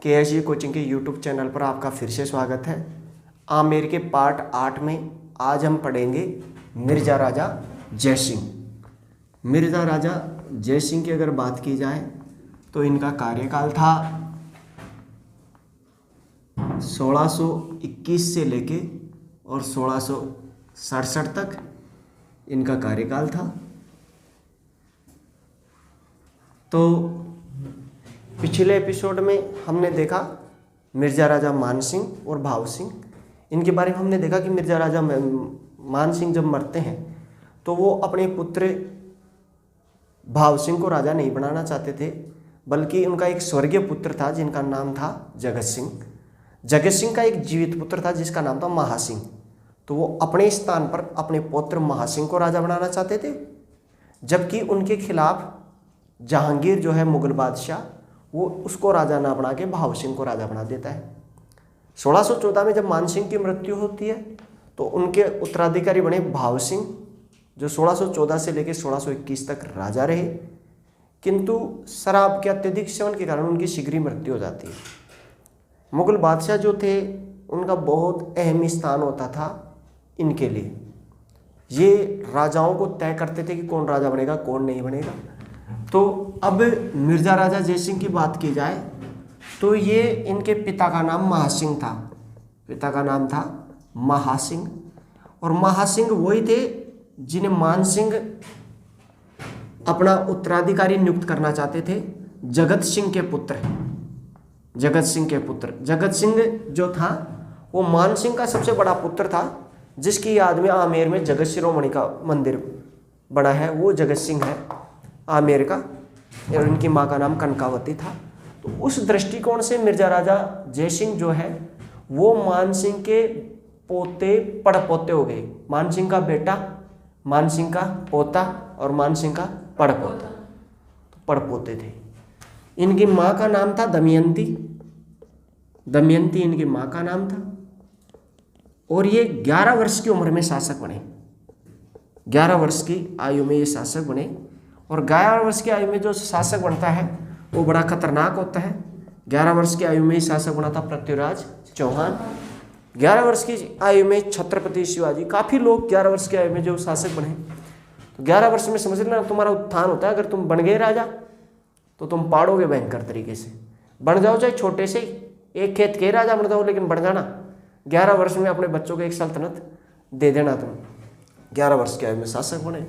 KSG coaching के YouTube channel पर आपका फिर से स्वागत है। आमेर के पार्ट 8 में आज हम पढ़ेंगे मिर्ज़ा राजा जयसिंह। मिर्ज़ा राजा जयसिंह की अगर बात की जाए तो इनका कार्यकाल था 1621 से लेके और 1667 तक इनका कार्यकाल था। तो पिछले एपिसोड में हमने देखा मिर्ज़ा राजा मानसिंह और भाव सिंह, इनके बारे में हमने देखा कि मिर्ज़ा राजा मानसिंह जब मरते हैं तो वो अपने पुत्र भाव सिंह को राजा नहीं बनाना चाहते थे, बल्कि उनका एक स्वर्गीय पुत्र था जिनका नाम था जगत सिंह। जगत सिंह का एक जीवित पुत्र था जिसका नाम था महासिंह। तो वो अपने स्थान पर अपने पुत्र महासिंह को राजा बनाना चाहते थे, जबकि उनके खिलाफ जहांगीर जो है मुगल बादशाह, वो उसको राजा ना बना के भाव सिंह को राजा बना देता है। 1614 में जब मानसिंह की मृत्यु होती है तो उनके उत्तराधिकारी बने भाव सिंह, जो 1614 से लेकर 1621 तक राजा रहे, किंतु शराब के अत्यधिक सेवन के कारण उनकी शीघ्र ही मृत्यु हो जाती है। मुगल बादशाह जो थे उनका बहुत अहम स्थान होता था इनके लिए। ये राजाओं को तय करते थे कि कौन राजा बनेगा कौन नहीं बनेगा। तो अब मिर्ज़ा राजा जयसिंह की बात की जाए तो ये इनके पिता का नाम महासिंह था। पिता का नाम था महासिंह, और महासिंह वही थे जिन्हें मानसिंह अपना उत्तराधिकारी नियुक्त करना चाहते थे। जगत सिंह के पुत्र, जगत सिंह के पुत्र जगत सिंह जो था वो मानसिंह का सबसे बड़ा पुत्र था, जिसकी याद में आमेर में जगत शिरोमणि का मंदिर बना है। वो जगत सिंह है आमेर का, और इनकी माँ का नाम कनकावती था। तो उस दृष्टिकोण से मिर्ज़ा राजा जयसिंह जो है वो मानसिंह के पोते पड़पोते हो गए। मानसिंह का बेटा, मानसिंह का पोता और मानसिंह का पड़पोता, तो पड़पोते थे। इनकी माँ का नाम था दमयंती। दमयंती इनकी माँ का नाम था, और ये 11 वर्ष की उम्र में शासक बने। 11 वर्ष की आयु में ये शासक बने, और 11 वर्ष की आयु में जो शासक बनता है वो बड़ा खतरनाक होता है। 11 वर्ष की आयु में ही शासक बना था पृथ्वीराज चौहान। 11 वर्ष की आयु में छत्रपति शिवाजी। काफ़ी लोग 11 वर्ष की आयु में जो शासक बने, तो 11 वर्ष में समझ लेना तुम्हारा उत्थान होता है। अगर तुम बन गए राजा तो तुम पाड़ोगे भयंकर तरीके से। बन जाओ चाहे छोटे से ही, एक खेत के राजा बन जाओ, लेकिन बन जाना। 11 वर्ष में अपने बच्चों को एक सल्तनत दे देना तुम। 11 वर्ष की आयु में शासक बने।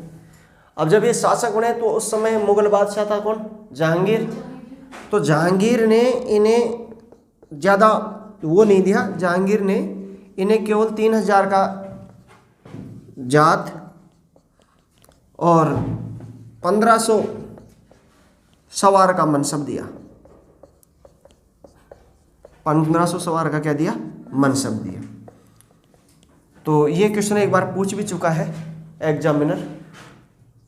अब जब ये शासक बने तो उस समय मुगल बादशाह था कौन? जहांगीर। तो जहांगीर ने इन्हें ज़्यादा वो नहीं दिया। जहांगीर ने इन्हें केवल 3000 का जात और 1500 सवार का मनसब दिया। 1500 सवार का क्या दिया? मनसब दिया। तो ये क्वेश्चन एक बार पूछ भी चुका है एग्जामिनर।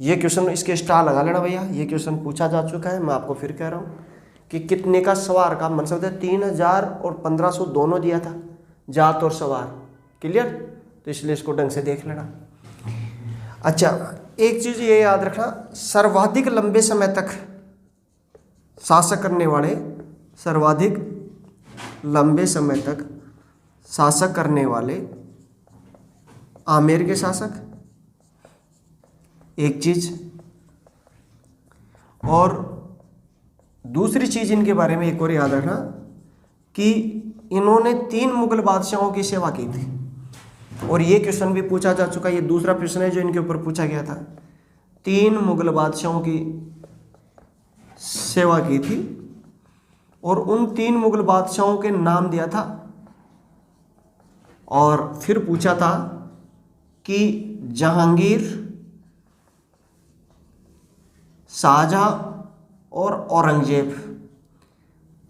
ये क्वेश्चन, इसके स्टार लगा लेना भैया, ये क्वेश्चन पूछा जा चुका है। मैं आपको फिर कह रहा हूँ कि कितने का सवार का मनसब दिया। 3000 और 1500 दोनों दिया था, जात और सवार। क्लियर? तो इसलिए इसको ढंग से देख लेना। अच्छा, एक चीज़ ये याद रखना, सर्वाधिक लंबे समय तक शासक करने वाले, सर्वाधिक लंबे समय तक शासक करने वाले आमेर के शासक, एक चीज। और दूसरी चीज इनके बारे में एक और याद रखना कि इन्होंने 3 मुगल बादशाहों की सेवा की थी, और ये क्वेश्चन भी पूछा जा चुका है। ये दूसरा प्रश्न है जो इनके ऊपर पूछा गया था। 3 मुगल बादशाहों की सेवा की थी, और उन 3 मुगल बादशाहों के नाम दिया था, और फिर पूछा था कि जहांगीर, शाहजहां और औरंगजेब,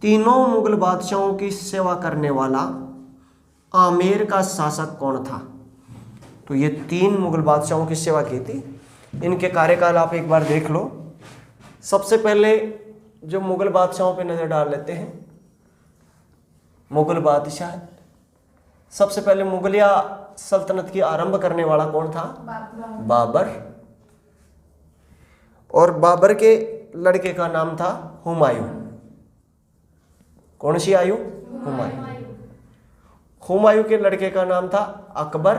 तीनों मुगल बादशाहों की सेवा करने वाला आमेर का शासक कौन था? तो ये 3 मुगल बादशाहों की सेवा की थी। इनके कार्यकाल आप एक बार देख लो। सबसे पहले जो मुगल बादशाहों पे नजर डाल लेते हैं, मुगल बादशाह, सबसे पहले मुगलिया सल्तनत की आरंभ करने वाला कौन था? बाबर। और बाबर के लड़के का नाम था हुमायूं। कौन सी आयु? हुमायूं। हुमायूं के लड़के का नाम था अकबर,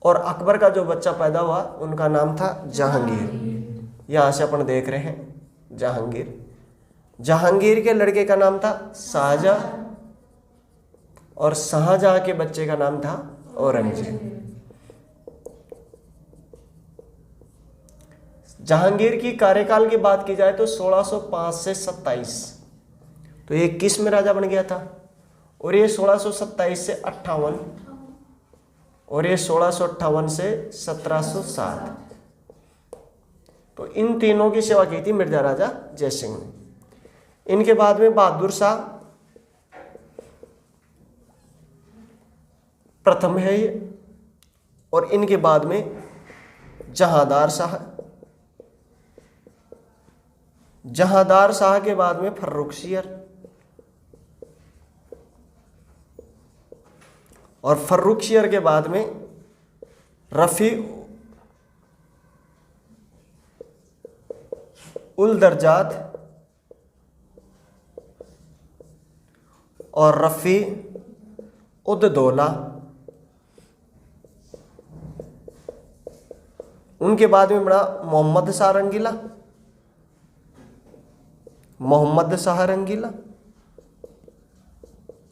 और अकबर का जो बच्चा पैदा हुआ उनका नाम था जहांगीर। यहां से अपन देख रहे हैं जहांगीर। जहांगीर के लड़के का नाम था शाहजहां, और शाहजहां के बच्चे का नाम था औरंगजेब। जहांगीर की कार्यकाल की बात की जाए तो 1605 से 27, तो ये 21 में राजा बन गया था, और ये 1627 से 58, और ये 1658 से 1707। तो इन तीनों की सेवा की थी मिर्जा राजा जयसिंह ने। इनके बाद में बहादुर शाह प्रथम है ये, और इनके बाद में जहांदार शाह, जहांदार शाह के बाद में फर्रुखसियर, और फर्रुखसियर के बाद में रफी उल दर्जात और रफी उद दौला। उनके बाद में बड़ा मोहम्मद शाह रंगीला, मोहम्मद शाह रंगीला,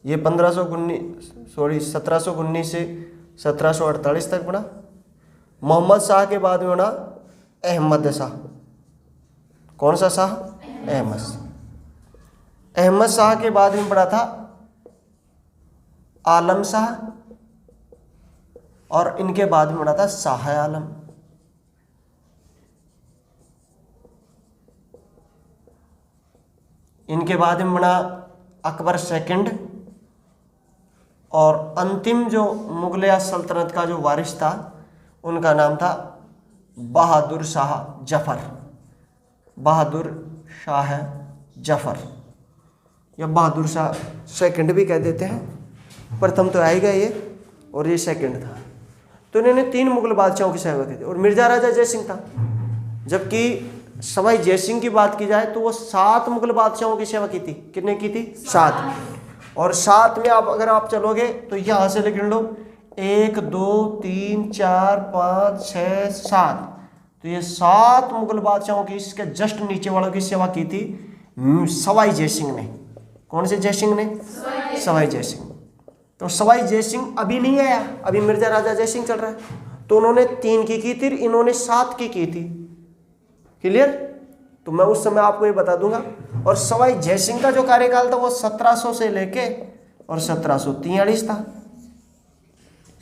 ये 1719 से 1748 तक बना। मोहम्मद शाह के बाद में बना अहमद शाह। कौन सा शाह? अहमद शाह। अहमद शाह के बाद में बना था आलम शाह, और इनके बाद में बना था शाह आलम। इनके बाद में बना अकबर सेकंड, और अंतिम जो मुगलिया सल्तनत का जो वारिस था उनका नाम था बहादुर शाह जफर। बहादुर शाह जफर, या बहादुर शाह सेकंड भी कह देते हैं। प्रथम तो आएगा ये, और ये सेकंड था। तो इन्होंने 3 मुगल बादशाहों की सेवा की थी, और मिर्जा राजा जयसिंह था। जबकि सवाई जयसिंह की बात की जाए तो वो 7 मुगल बादशाहों की सेवा की थी। कितने की थी? 7। और 7 में आप अगर आप चलोगे तो यहां से गिन लो, 1 2 3 4 5 6 7। तो ये 7 मुगल बादशाहों की, इसके जस्ट नीचे वालों की सेवा की थी सवाई जयसिंह ने। कौन से जयसिंह ने? सवाई जयसिंह। तो सवाई जयसिंह अभी नहीं आया, अभी मिर्जा राजा जयसिंह चल रहा है। तो उन्होंने 3 की थी, इन्होंने 7 की थी। क्लियर? तो मैं उस समय आपको ये बता दूंगा। और सवाई जयसिंह का जो कार्यकाल था वो 1700 से लेके और 1743 था।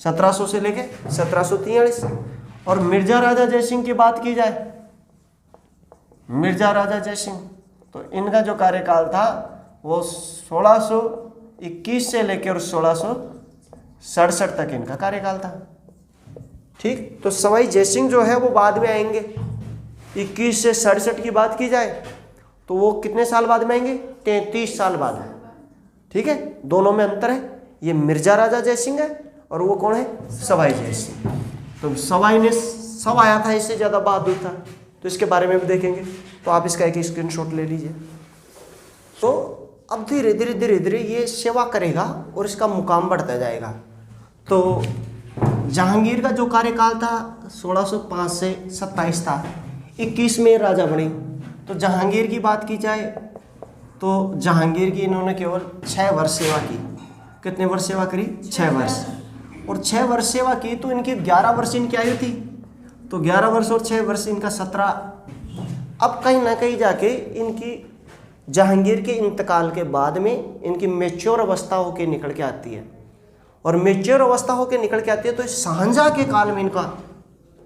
1700 से लेके 1743। और मिर्जा राजा जयसिंह की बात की जाए, मिर्जा राजा जयसिंह, तो इनका जो कार्यकाल था वो 1621 से लेकर और 1667 तक इनका कार्यकाल था। ठीक, तो सवाई जयसिंह जो है वो बाद में आएंगे। 21 से 67 की बात की जाए तो वो कितने साल बाद में आएंगे? 33 साल बाद। ठीक है, दोनों में अंतर है। ये मिर्जा राजा जयसिंह है और वो कौन है? सवाई जयसिंह। तो सवाई ने सब आया था, इससे ज़्यादा बहादुर था, तो इसके बारे में भी देखेंगे। तो आप इसका एक स्क्रीनशॉट ले लीजिए। तो अब धीरे धीरे धीरे धीरे ये सेवा करेगा और इसका मुकाम बढ़ता जाएगा। तो जहांगीर का जो कार्यकाल था 1605 से 27 था, 21 में राजा बने। तो जहांगीर की बात की जाए तो जहांगीर की इन्होंने केवल 6 वर्ष सेवा की। कितने वर्ष सेवा करी? 6 वर्ष। और 6 वर्ष सेवा की तो इनकी 11 वर्ष इनकी आयु थी। तो 11 वर्ष और 6 वर्ष इनका 17। अब कहीं ना कहीं जाके इनकी जहांगीर के इंतकाल के बाद में इनकी मेच्योर अवस्था होकर निकल के आती है। और मेच्योर अवस्था होकर निकल के आती है तो शाहजहां के काल में इनका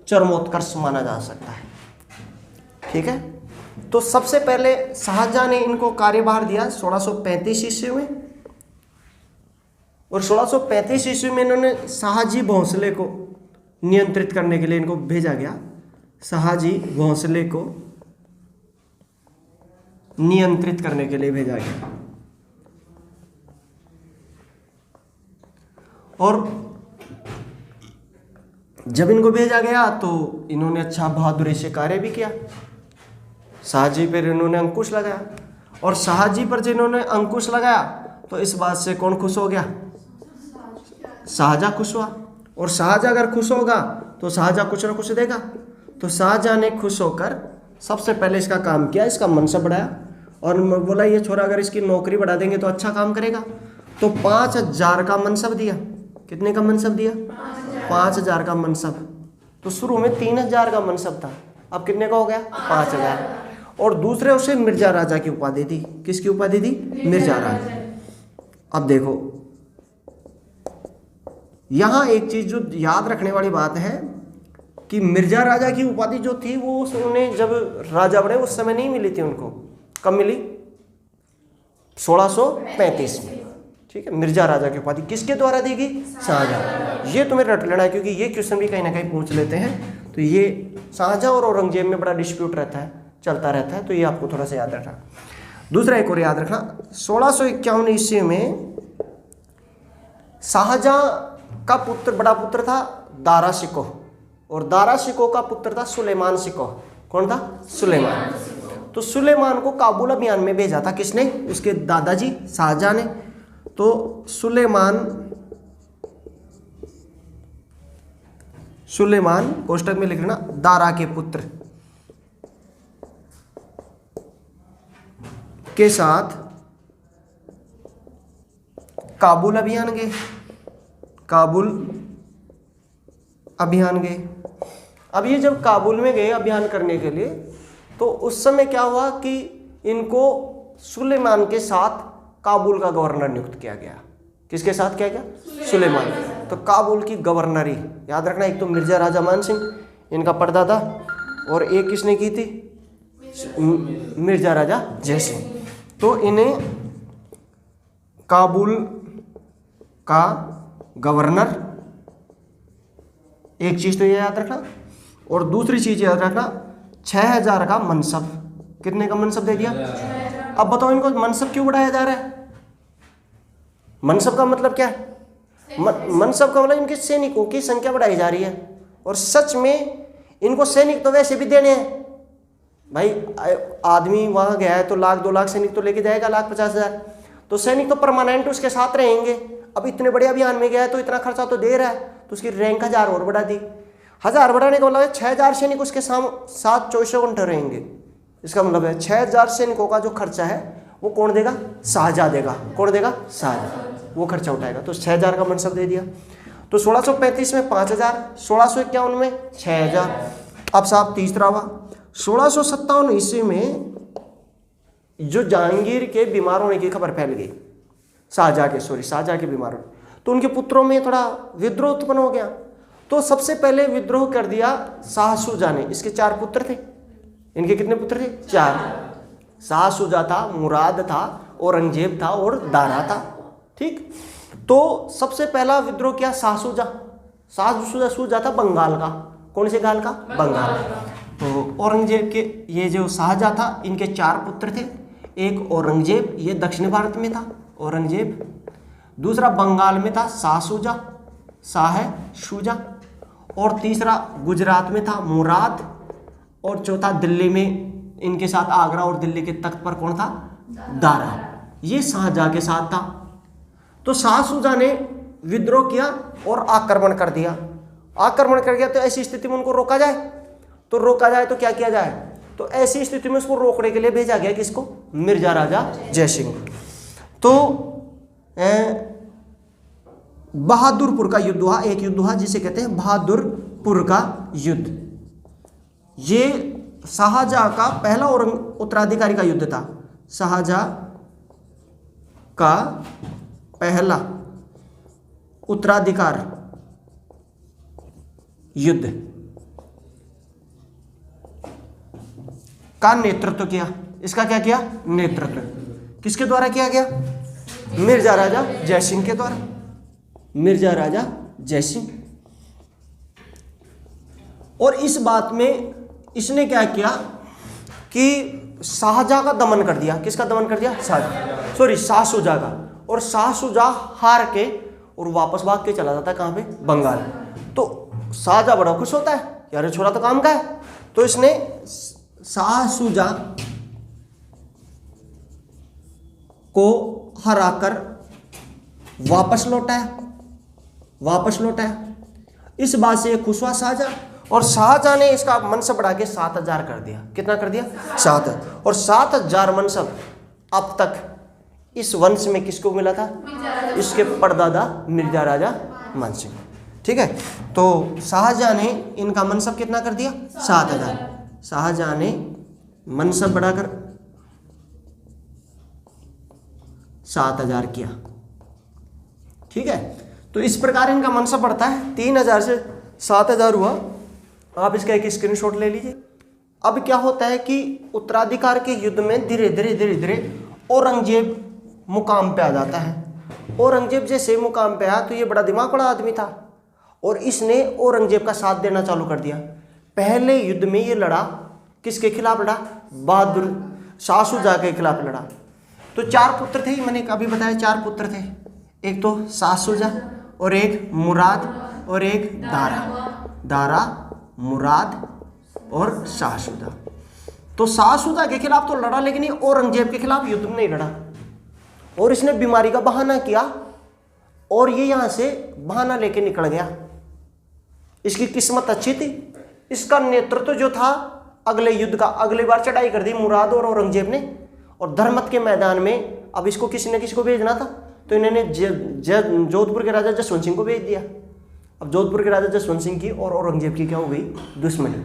चरमोत्कर्ष माना जा सकता है। ठीक है, तो सबसे पहले शाहजहां ने इनको कार्यभार दिया 1635 ईस्वी में। और 1635 ईस्वी में इन्होंने शाहजी भोंसले को नियंत्रित करने के लिए इनको भेजा गया। शाहजी भोंसले को नियंत्रित करने के लिए भेजा गया। और जब इनको भेजा गया तो इन्होंने अच्छा बहादुरी से कार्य भी किया। शाहजी पर इन्होंने अंकुश लगाया। और शाहजी पर जिन्होंने अंकुश लगाया तो इस बात से कौन खुश हो गया? शाहजहां खुश हुआ। और शाहजहां अगर खुश होगा तो शाहजहां कुछ ना कुछ देगा। तो शाहजहां ने खुश होकर सबसे पहले इसका काम किया, इसका मनसब बढ़ाया और बोला ये छोरा अगर इसकी नौकरी बढ़ा देंगे तो अच्छा काम करेगा। तो 5,000 का मनसब दिया। कितने का मनसब दिया? 5,000 का मनसब। तो शुरू में 3,000 का मनसब था, अब कितने का हो गया? 5,000। और दूसरे उसे मिर्जा राजा की उपाधि दी। किसकी उपाधि दी? मिर्जा राजा। अब देखो यहां एक चीज जो याद रखने वाली बात है कि मिर्जा राजा की उपाधि जो थी वो उन्हें जब राजा बने उस समय नहीं मिली थी उनको। कब मिली? 1635 में। ठीक है, मिर्जा राजा की उपाधि किसके द्वारा दी गई? शाहजहां। ये तुम्हें रट लेना है क्योंकि ये क्वेश्चन भी कहीं ना कहीं पूछ लेते हैं। तो ये शाहजहां और औरंगजेब में बड़ा डिस्प्यूट रहता है, चलता रहता है, तो ये आपको थोड़ा सा याद रखना। दूसरा एक और याद रखना, 1651 ईस्वी में शाहजहां का पुत्र, बड़ा पुत्र था दारा शिकोह, और दारा शिकोह का पुत्र था सुलेमान शिकोह। कौन था? सुलेमान। तो सुलेमान को काबुल अभियान में भेजा था किसने? उसके दादाजी शाहजहां ने। तो सुलेमान कोष्टक में लिख लेना दारा के पुत्र के साथ काबुल अभियान गए। काबुल अभियान गए। अब ये जब काबुल में गए अभियान करने के लिए तो उस समय क्या हुआ कि इनको सुलेमान के साथ काबुल का गवर्नर नियुक्त किया गया। किसके साथ किया गया? सुलेमान। तो काबुल की गवर्नरी याद रखना, एक तो मिर्जा राजा मान सिंह इनका परदादा, और एक किसने की थी? मिर्जा राजा जय सिंह। तो इन्हें काबुल का गवर्नर, एक चीज तो ये याद रखना, और दूसरी चीज याद रखना 6,000 का मनसब। कितने का मनसब दे दिया? अब बताओ इनको मनसब क्यों बढ़ाया जा रहा है? मनसब का मतलब क्या है? मनसब का मतलब इनके सैनिकों की संख्या बढ़ाई जा रही है। और सच में इनको सैनिक तो वैसे भी देने हैं भाई। आदमी वहां गया है तो 1,00,000 2 लाख सैनिक तो लेके जाएगा, 1,50,000। तो सैनिक तो परमानेंट उसके साथ रहेंगे। अब इतने बड़े अभियान में गया है तो इतना खर्चा तो दे रहा है, तो उसकी रैंक 1,000 और बढ़ा दी। 1,000 बढ़ाने का मतलब है 6,000 सैनिक उसके साथ 24 घंटे रहेंगे। इसका मतलब है 6,000 सैनिकों का जो खर्चा है वो कौन देगा? शाहजहां देगा। कौन देगा? शाहजहां। वो खर्चा उठाएगा। तो 6,000 का मनसब दे दिया। तो 1635 में 5,000, 1651 में 6,000। अब साहब तीसरा हुआ 1657 ईस्वी में जो जहांगीर के बीमार होने की खबर फैल गई, शाहजहां के बीमार होने, तो उनके पुत्रों में थोड़ा विद्रोह उत्पन्न हो गया। तो सबसे पहले विद्रोह कर दिया शाह शुजा ने। इसके 4 पुत्र थे। इनके कितने पुत्र थे? 4। शाह शुजा था, मुराद था, औरंगजेब था और दारा था। ठीक। तो सबसे पहला विद्रोह किया शाह शुजा था बंगाल का। कौन से गाल का? बंगाल। तो औरंगजेब के ये जो शाहजहां था इनके 4 पुत्र थे। एक औरंगजेब, ये दक्षिण भारत में था औरंगजेब। दूसरा बंगाल में था शाह शुजा। और तीसरा गुजरात में था मुराद। और चौथा दिल्ली में इनके साथ आगरा और दिल्ली के तख्त पर कौन था? दारा। ये शाहजहां के साथ था। तो शाह शुजा ने विद्रोह किया और आक्रमण कर दिया। तो ऐसी स्थिति में उनको रोका जाए तो क्या किया जाए? तो ऐसी स्थिति में उसको रोकने के लिए भेजा गया किसको? मिर्जा राजा जय सिंह। तो बहादुरपुर का युद्ध हुआ। एक युद्ध हुआ जिसे कहते हैं बहादुरपुर का युद्ध। ये शाहजहां का पहला और उत्तराधिकारी का युद्ध था। शाहजहां का पहला उत्तराधिकार युद्ध का नेतृत्व किया। इसका क्या किया? नेतृत्व किसके द्वारा किया गया? मिर्जा राजा जय सिंह के द्वारा। मिर्जा राजा जय सिंह। और इस बात में इसने क्या किया कि शाहजहां का दमन कर दिया। किसका दमन कर दिया? शाह शुजा का। और शाह शुजा हार के और वापस भाग के चला जाता है कहां पे? बंगाल। तो शाहजहां बड़ा खुश होता है, यार ये छोरा तो काम का है। तो इसने शाह शुजा को हराकर वापस लौटाया। इस बात से खुश हुआ शाहजहां, और शाहजहां ने इसका मनसब बढ़ा के 7,000 कर दिया। कितना कर दिया? 7,000। और 7,000 मनसब अब तक इस वंश में किसको मिला था? इसके परदादा मिर्जा राजा मानसिंह। ठीक है, तो शाहजहां ने इनका मनसब कितना कर दिया? 7,000। शाहजहां ने मनसब बढ़ाकर 7,000 किया। ठीक है, तो इस प्रकार इनका मनसब बढ़ता है। 3,000 से 7,000 हुआ। आप इसका एक स्क्रीनशॉट ले लीजिए। अब क्या होता है कि उत्तराधिकार के युद्ध में धीरे धीरे औरंगजेब मुकाम पे आ जाता है। औरंगजेब जैसे मुकाम पे आया तो ये बड़ा दिमाग वाला आदमी था, और इसने औरंगजेब का साथ देना चालू कर दिया। पहले युद्ध में ये लड़ा, किसके खिलाफ लड़ा? बहादुर शाह शुजा के खिलाफ लड़ा। तो 4 पुत्र थे, मैंने अभी बताया 4 पुत्र थे। एक तो शाह शुजा, और एक मुराद, और एक दारा, मुराद और शाह शुजा। तो शाह शुजा के खिलाफ तो लड़ा, लेकिन ये औरंगजेब के खिलाफ युद्ध में नहीं लड़ा। और इसने बीमारी का बहाना किया, और ये यहां से बहाना लेके निकल गया। इसकी किस्मत अच्छी थी। इसका नेतृत्व जो था अगले युद्ध का, अगली बार चढ़ाई कर दी मुराद और औरंगजेब ने, और धर्मत के मैदान में अब इसको किसी न किसी को भेजना था, तो इन्होंने जोधपुर के राजा जसवंत सिंह को भेज दिया। अब जोधपुर के राजा जसवंत सिंह की और औरंगजेब की क्या हो गई? दुश्मनी।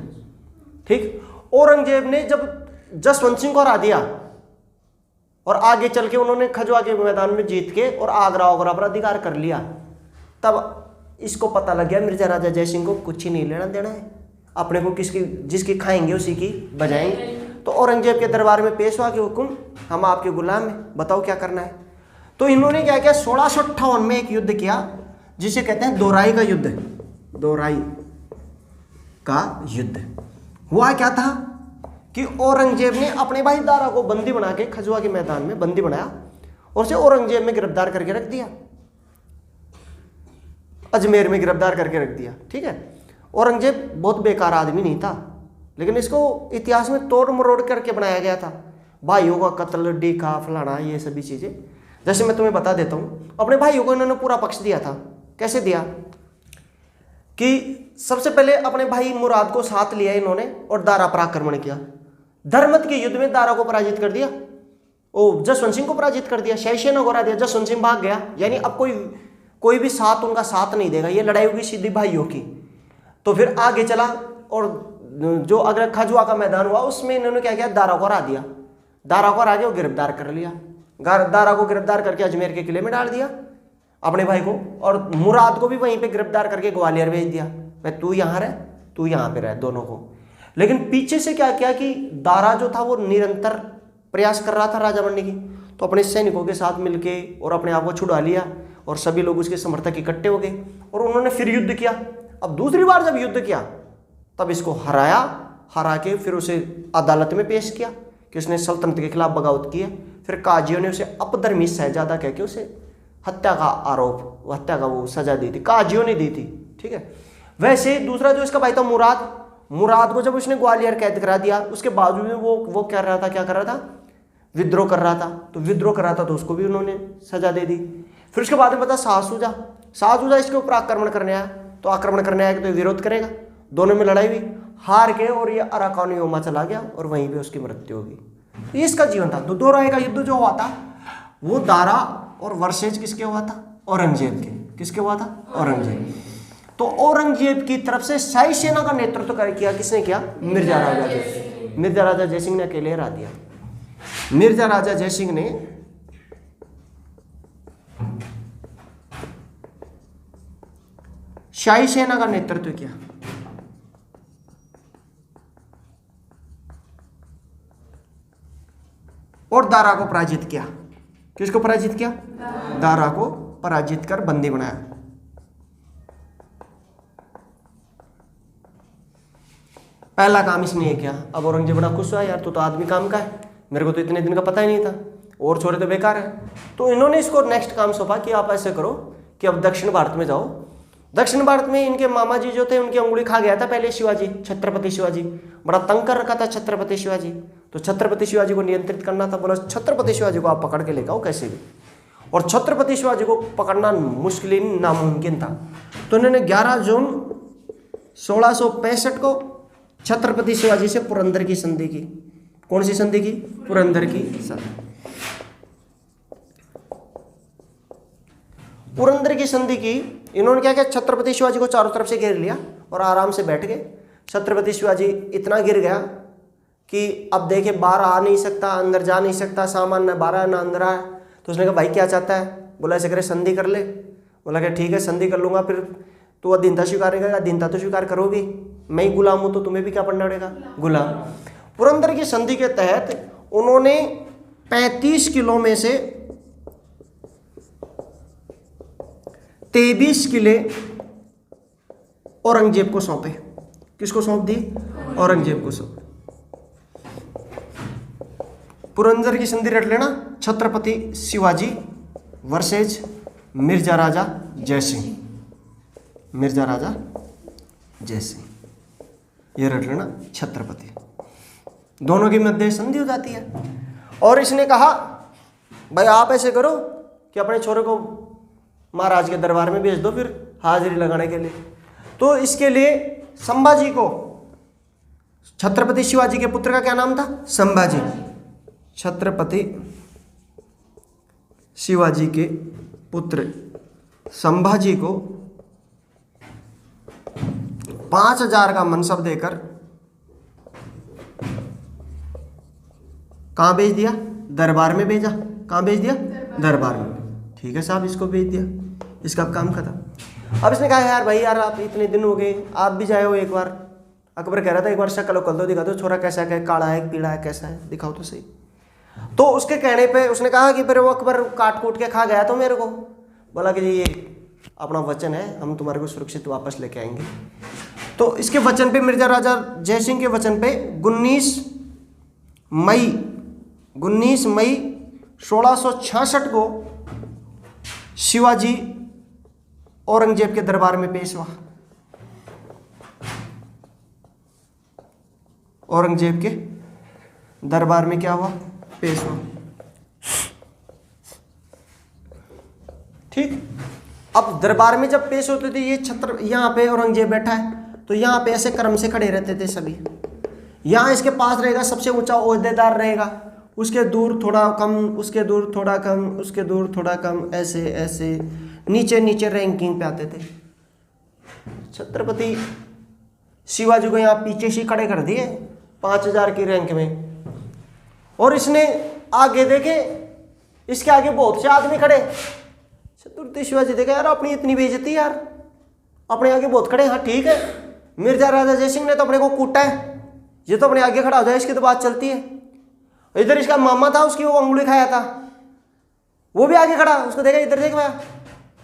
ठीक, औरंगजेब ने जब जसवंत सिंह को हरा दिया और आगे चल के उन्होंने खजुआ के मैदान में जीत के और आगरा पर अधिकार कर लिया, तब इसको पता लग गया मिर्जा राजा जयसिंह को कुछ ही नहीं लेना देना है, अपने को जिसकी खाएंगे उसी की बजाएंगे। तो औरंगजेब के दरबार में पेश हुआ कि हुकुम, हम आपके गुलाम हैं, बताओ क्या करना है। तो इन्होंने क्या किया? 1658 में एक युद्ध किया जिसे कहते हैं दोराई का युद्ध। दोराई का युद्ध हुआ क्या था कि औरंगजेब ने अपने भाई दारा को बंदी बना के खजुआ के मैदान में बंदी बनाया, और उसे औरंगजेब में गिरफ्तार करके रख दिया, अजमेर में गिरफ्तार करके रख दिया। ठीक है, औरंगजेब बहुत बेकार आदमी नहीं था, लेकिन इसको इतिहास में तोड़ मरोड़ करके बनाया गया था। भाइयों का कत्ल, डीका, फलाना, ये सभी चीजें। जैसे मैं तुम्हें बता देता हूँ, अपने भाइयों को इन्होंने पूरा पक्ष दिया था। कैसे दिया? कि सबसे पहले अपने भाई मुराद को साथ लिया इन्होंने और दारा पर आक्रमण किया। धर्मत के युद्ध में दारा को पराजित कर दिया, जसवंत सिंह को पराजित कर दिया, शैसेना को हरा दिया। जसवंत सिंह भाग गया, यानी अब कोई भी साथ उनका साथ नहीं देगा, ये लड़ाई होगी सीधी भाइयों की। तो फिर आगे चला, और जो अगर खजुआ का मैदान हुआ उसमें इन्होंने क्या किया? दारा को हरा दिया। दारा को हरा के वो गिरफ्तार कर लिया। दारा को गिरफ्तार करके अजमेर के किले में डाल दिया अपने भाई को, और मुराद को भी वहीं पे गिरफ्तार करके ग्वालियर भेज दिया, भाई तू यहाँ रह, तू यहाँ पे रह, दोनों को। लेकिन पीछे से क्या किया कि दारा जो था वो निरंतर प्रयास कर रहा था राजा बनने की, तो अपने सैनिकों के साथ मिलके और अपने आप को छुड़ा लिया, और सभी लोग उसके समर्थक इकट्ठे हो गए, और उन्होंने फिर युद्ध किया। अब दूसरी बार जब युद्ध किया तब इसको हरा के फिर उसे अदालत में पेश किया कि उसने सल्तनत के खिलाफ बगावत की है। फिर काजियों ने उसे अपधर्मी शहजादा कह के उसे हत्या का आरोप, हत्या का वो सजा दी थी, काजियों ने दी थी। ठीक है, वैसे दूसरा जो इसका भाई था मुराद को जब उसने ग्वालियर कैद करा दिया, उसके बावजूद में वो क्या कर रहा था? विद्रोह कर रहा था। तो विद्रोह कर रहा था तो उसको भी उन्होंने सजा दे दी। फिर उसके बाद में पता शाह शुजा इसके ऊपर आक्रमण करने आया, तो आक्रमण करने आया तो विरोध करेगा, दोनों में लड़ाई हुई, हार के और ये अराकानियोमा चला गया और वहीं पे उसकी मृत्यु होगी। तो ये इसका जीवन था। तो दोराई का युद्ध जो हुआ था वो दारा और वर्सेज किसके हुआ था? औरंगजेब के। किसके हुआ था? औरंगजेब। तो औरंगजेब की तरफ से शाही सेना का नेतृत्व किया किसने किया? मिर्जा राजा जयसिंह। मिर्जा राजा जयसिंह ने अकेले हरा दिया। मिर्जा राजा जयसिंह ने शाही सेना का नेतृत्व किया। और दारा को पराजित किया। किसको पराजित किया? दारा को पराजित कर बंदी बनाया। पहला काम इसने ये किया। अब औरंगजेब बड़ा खुश हुआ, यार तो आदमी काम का है, मेरे को तो इतने दिन का पता ही नहीं था, और छोरे तो बेकार है। तो इन्होंने इसको नेक्स्ट काम सौंपा कि आप ऐसे करो कि अब दक्षिण भारत में जाओ। दक्षिण भारत में इनके मामा जी जो थे उनकी अंगुली खा गया था पहले शिवाजी, छत्रपति शिवाजी, बड़ा तंग कर रखा था छत्रपति शिवाजी। तो छत्रपति शिवाजी को नियंत्रित करना था। बोला छत्रपति शिवाजी को आप पकड़ के लेकर आओ कैसे भी, और छत्रपति शिवाजी को पकड़ना मुश्किल नामुमकिन था। तो उन्होंने 11 जून 1665 को छत्रपति शिवाजी से पुरंदर की संधि की। कौन सी संधि की? पुरंदर की संधि। पुरंदर की संधि की। इन्होंने क्या किया, छत्रपति शिवाजी को चारों तरफ से घेर लिया और आराम से बैठ गए। छत्रपति शिवाजी इतना गिर गया कि अब देखे बाहर आ नहीं सकता, अंदर जा नहीं सकता, सामान न बाहर है न अंदर है। तो उसने कहा भाई क्या चाहता है? बोला ऐसे करे संधि कर ले। बोला कि ठीक है संधि कर लूंगा, फिर तू अधीनता स्वीकार करेगा? अधीनता तो स्वीकार करोगी, मैं ही गुलाम हूं तो तुम्हें भी क्या पड़ना पड़ेगा? गुलाम। पुरंदर की संधि के तहत उन्होंने 35 किलो में से 23 किले औरंगजेब को सौंपे। किसको सौंप दी? औरंगजेब को सौंप। पुरंदर की संधि रट लेना, छत्रपति शिवाजी वर्सेज मिर्जा राजा जयसिंह। मिर्जा राजा जयसिंह, ये रट लेना छत्रपति। दोनों के मध्य संधि हो जाती है। और इसने कहा भाई आप ऐसे करो कि अपने छोरे को महाराज के दरबार में भेज दो फिर हाजिरी लगाने के लिए। तो इसके लिए संभाजी को, छत्रपति शिवाजी के पुत्र का क्या नाम था? संभाजी। छत्रपति शिवाजी के पुत्र संभाजी को 5000 का मनसब देकर कहां भेज दिया? दरबार में भेजा। कहां भेज दिया? दरबार में। ठीक है साहब, इसको भेज दिया, इसका काम खत्म। अब इसने कहा यार भाई यार आप इतने दिन हो गए, आप भी जाए हो एक बार। अकबर कह रहा था एक बार शक्ल उकल दो, दिखा दो छोरा कैसा है, काला है पीला है कैसा है, दिखाओ तो सही। तो उसके कहने पे उसने कहा कि फिर वो अकबर काट कूट के खा गया तो मेरे को। बोला कि ये अपना वचन है, हम तुम्हारे को सुरक्षित वापस लेके आएंगे। तो इसके वचन पे, मिर्जा राजा जयसिंह के वचन पे 19 मई 1666 को शिवाजी औरंगजेब के दरबार में पेश हुआ। औरंगजेब के दरबार में क्या हुआ? पेश हुआ। ठीक। अब दरबार में जब पेश होते थे ये यहाँ पे औरंगजेब बैठा है तो यहाँ पे ऐसे क्रम से खड़े रहते थे सभी। यहाँ इसके पास रहेगा सबसे ऊंचा ओहदेदार रहेगा, उसके दूर थोड़ा कम, उसके दूर थोड़ा कम, उसके दूर थोड़ा कम, ऐसे ऐसे नीचे नीचे रैंकिंग पे आते थे। छत्रपति शिवाजी को यहाँ पीछे से खड़े कर दिए 5000 की रैंक में। और इसने आगे देखे, इसके आगे बहुत से आदमी खड़े। छत्रपति शिवाजी देखे यार अपनी इतनी बेइज्जती यार, अपने आगे बहुत खड़े। हाँ ठीक है, मिर्जा राजा जयसिंह ने तो अपने को कूटा है, ये तो अपने आगे खड़ा हो जाए, इसकी तो बात चलती है। इधर इसका मामा था, उसकी वो अंगुली खाया था, वो भी आगे खड़ा, उसको देखा इधर देख पाया,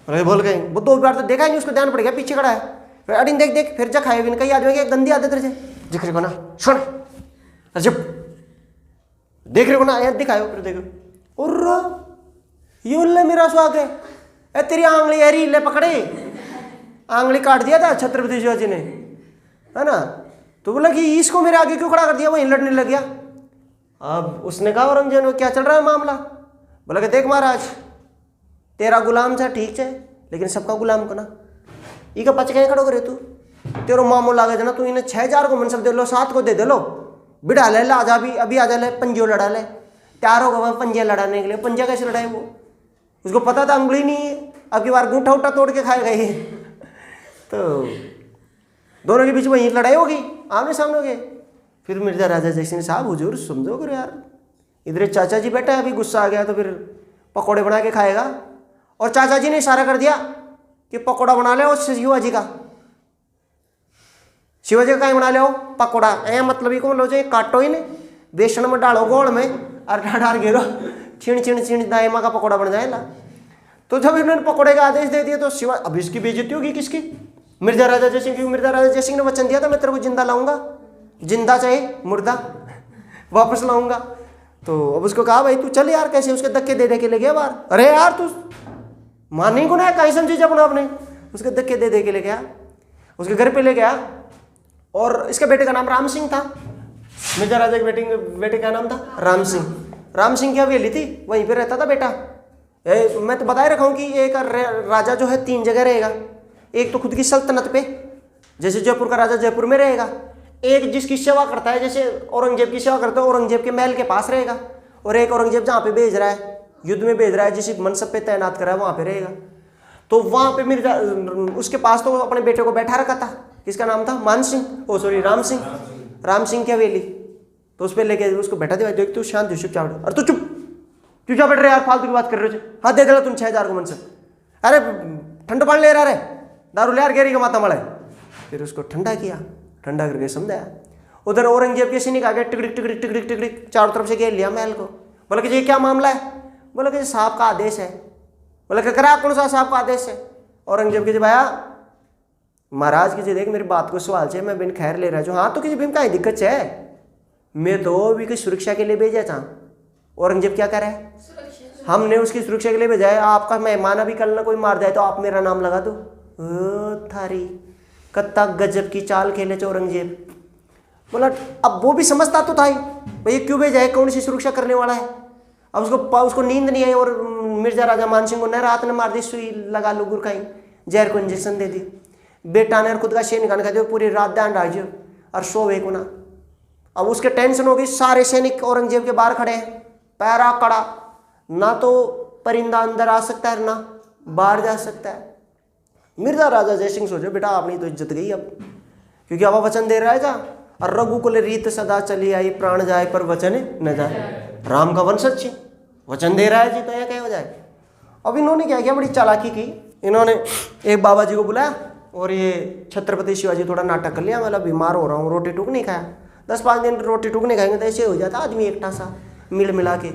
अरे बोल गए वो 2 बार तो देखा ही नहीं, उसको ध्यान पड़ गया पीछे खड़ा है। फिर अडिन देख देख फिर जा खाए भी नहीं, कई आदमी की गंदी आदत रहे दिख रहे को ना, सुन अजब देख रहे को ना, यहाँ दिखाओ फिर देखो। और ये उल्ले मेरा स्वाग है, ए तेरी आंगली हरी ले पकड़े, आंगली काट दिया था छत्रपति शिवाजी ने, है ना। तो बोला कि इसको मेरे आगे क्यों खड़ा कर दिया, वहीं लड़ने लग गया। अब उसने कहा औरंगजेब ने क्या चल रहा है मामला? बोला कि देख महाराज तेरा गुलाम था ठीक है, लेकिन सबका गुलाम को ना इका पच कहीं खड़ो करे तू, तेरो मामो लागे जना, तू इन्हें 6000 को मनसब दे लो, 7 को दे दे लो, बिठा ले आजा भी अभी आजा ले, पंजियो लड़ा ले, तैयार होगा वहां पंजे लड़ाने के लिए। पंजा कैसे लड़ाए वो, उसको पता था अंगुली नहीं है, अब की बार गूंठा उठा तोड़ के खाएगा ये। तो दोनों के बीच वही लड़ाई होगी, आमने सामने हो गए। फिर मिर्जा राजा जयसिंह साहब हुजूर समझो करो यार, इधर चाचा जी बैठा है, अभी गुस्सा आ गया तो फिर पकौड़े बना के खाएगा। और चाचा जी ने इशारा कर दिया कि पकौड़ा बना ले शिवाजी का, शिवाजी का कहीं बना ले पकौड़ा, ए मतलब ही को लो जो काटो ही ने बेसन में डालो गोल में और डाल घेरो, छीण छीण छीण दायमा का पकौड़ा बन जाएगा। तो जब इन्होंने पकौड़े का आदेश दे दिया तो शिवा, अब इसकी बेइज्जती होगी किसकी? मिर्जा राजा जयसिंह की। मिर्जा राजा जयसिंह ने वचन दिया था मैं तेरे को जिंदा लाऊंगा, जिंदा चाहे मुर्दा वापस लाऊंगा। तो अब उसको कहा भाई तू चल यार, कैसे उसके धक्के दे दे के ले गया बाहर। अरे यार तू मानी को ना कहीं समझी अपना आपने, उसके धक्के दे दे के ले गया, उसके घर पे ले गया। और इसके बेटे का नाम राम सिंह था। मिर्जा राजा के बेटे का नाम था राम सिंह। राम सिंह की हवेली थी, वहीं पे रहता था बेटा। मैं तो बताए रखा हूँ कि एक राजा जो है 3 जगह रहेगा। एक तो खुद की सल्तनत पे, जैसे जयपुर का राजा जयपुर में रहेगा। एक जिसकी सेवा करता है, जैसे औरंगजेब की सेवा करता है, औरंगजेब के महल के पास रहेगा। और एक औरंगजेब जहाँ पे भेज रहा है, युद्ध में भेज रहा है, जिस मनसब पे तैनात करा है वहाँ पे रहेगा। तो वहाँ पे मिर्जा उसके पास तो अपने बेटे को बैठा रखा था। किसका नाम था? मान सिंह, ओ सॉरी राम सिंह। राम सिंह की हवेली, तो उस पर लेके उसको बैठा दिया। देख तू शांत चुपचाप, और तू चुपचाप बैठ रहे यार, फालतू की बात कर रहे हो। हाँ दे देना तुम 6000 को मनसब। अरे ठंडा पानी ले रहा रे, दारू ले यार, गेरी का माता मड़ा। फिर उसको ठंडा किया, ठंडा करके समझाया। उधर औरंगजेब के सैनिक आगे टिकड़िक टिकड़िक टिकड़िक टिकड़िक चारों तरफ से घेर लिया महल को। बोला कि ये क्या मामला है? बोला कि साहब का आदेश है। बोला कि करा कौन सा साहब का आदेश है? औरंगजेब के जब आया, महाराज की देख मेरी बात को सवाल से मैं बिन खैर ले रहा हूँ। हाँ तो किसी भीम का दिक्कत है, मैं तो भी सुरक्षा के लिए भेजा था। औरंगजेब क्या कर रहा है? हमने उसकी सुरक्षा के लिए भेजा है। आपका मेहमान अभी कल ना कोई मार जाए तो आप मेरा नाम लगा दो। थारी कत्ता गजब की चाल खेले औरंगजेब। बोला अब वो भी समझता तो था ही, भाई क्यों भेजा है, कौन सी सुरक्षा करने वाला है। अब उसको नींद नहीं आई और मिर्जा राजा मानसिंह को न रात ने मार दी, सुई लगा लो गुरखाई, जहर को इंजेक्शन दे दी। बेटा ने खुद का शेर निकाल खा दिया, पूरी रात ध्यान राजो और सोवे को ना। अब उसके टेंशन हो गई, सारे सैनिक औरंगजेब के बाहर खड़े हैं, पैरा कड़ा, ना तो परिंदा अंदर आ सकता है ना बाहर जा सकता है। मिर्जा राजा जयसिंह सोचो बेटा अपनी तो इज्जत गई अब, क्योंकि अब वचन दे रहा है जा, और रघुकुल रीत सदा चली आई, प्राण जाए पर वचन न जाए। राम का वंशज छी, वचन दे रहा है जी, तो यह क्या हो जाए। अब इन्होंने क्या किया, बड़ी चालाकी की। इन्होंने एक बाबा जी को बुलाया और ये छत्रपति शिवाजी थोड़ा नाटक कर लिया, मतलब बीमार हो रहा हूँ, रोटी टूक नहीं खाया, 10-5 दिन रोटी टूक नहीं खाएंगे तो ऐसे हो जाता आदमी एकटा सा, मिल मिला के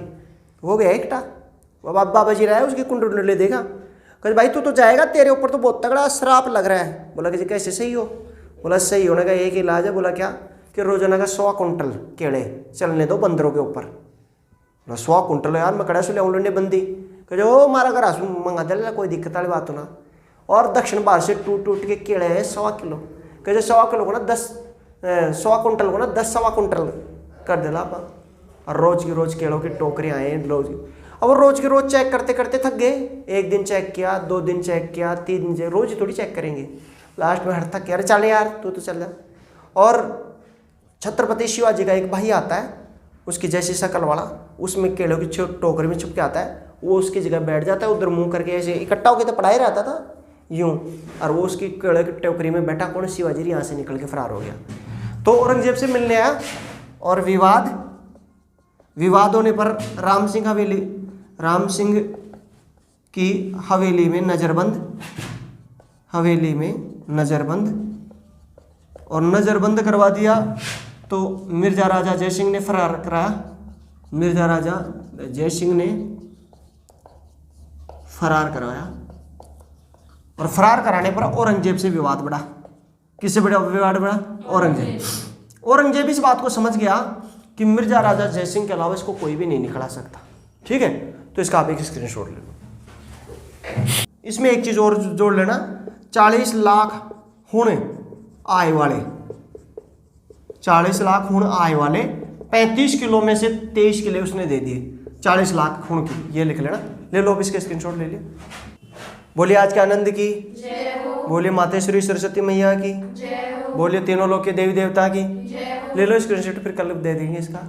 हो गया एकटा। अब बाबा जी रहा है, उसकी कुंडली देखा, कहते भाई तू तो जाएगा, तेरे ऊपर तो बहुत तगड़ा श्राप लग रहा है। बोला कि जी कैसे सही हो? बोला सही होने का एक इलाज है। बोला क्या? कि रोजाना का 100 कुंटल केड़े चलने दो बंदरों के ऊपर। 100 कुंटल यार, मैं कड़ा से ले बंदी कहे ओ मारा घर आंसू मंगा दे, कोई दिक्कत वाली बात हो ना। और दक्षिण भारत से टूट के केड़े है 100 किलो, कहे 100 किलो को ना 100 कुंटल को ना 10-1.25 कुंटल कर देला आप। और रोज की रोज केड़ों की टोकरी आए रोज। अब रोज के रोज चेक करते करते थक गए। 1 दिन चेक किया, 2 दिन चेक किया, 3 दिन चेक, रोज ही थोड़ी चेक करेंगे। लास्ट में हर थक गया, अरे चल यार तू तो चल जा। और छत्रपति शिवाजी का एक भाई आता है, उसकी जैसी शक्ल वाला, उसमें केलों की टोकरी में छुप के आता है। वो उसकी जगह बैठ जाता है, उधर मुंह करके ऐसे इकट्ठा होकर तो पढ़ाई रहता था यूं, और वो उसकी केलों की टोकरी में बैठा। कौन? शिवाजी यहाँ से निकल के फरार हो गया। तो औरंगजेब से मिलने आया और विवाद होने पर राम सिंह की हवेली में नज़रबंद और नज़रबंद करवा दिया। तो मिर्जा राजा जयसिंह ने फरार कराया। मिर्जा राजा जयसिंह ने फरार करवाया, और फरार कराने पर औरंगजेब से विवाद बढ़ा। किससे बड़ा विवाद बढ़ा? औरंगजेब इस बात को समझ गया कि मिर्जा राजा जयसिंह के अलावा इसको कोई भी नहीं निकला सकता। ठीक है, तो इसका आप एक स्क्रीनशॉट ले लो। इसमें एक चीज और जोड़ लेना, 40 लाख हुण आय वाले 35 किलो में से 23 किलो उसने दे दिए। 40 लाख हुण की, ये लिख लेना, ले लो इसके स्क्रीनशॉट ले लिया। बोलिए आज के आनंद की, बोलिए मातेश्वरी सरस्वती मैया की, बोलिए तीनों लोग के देवी देवता की। ले लो स्क्रीनशॉट, फिर कल दे देंगे इसका।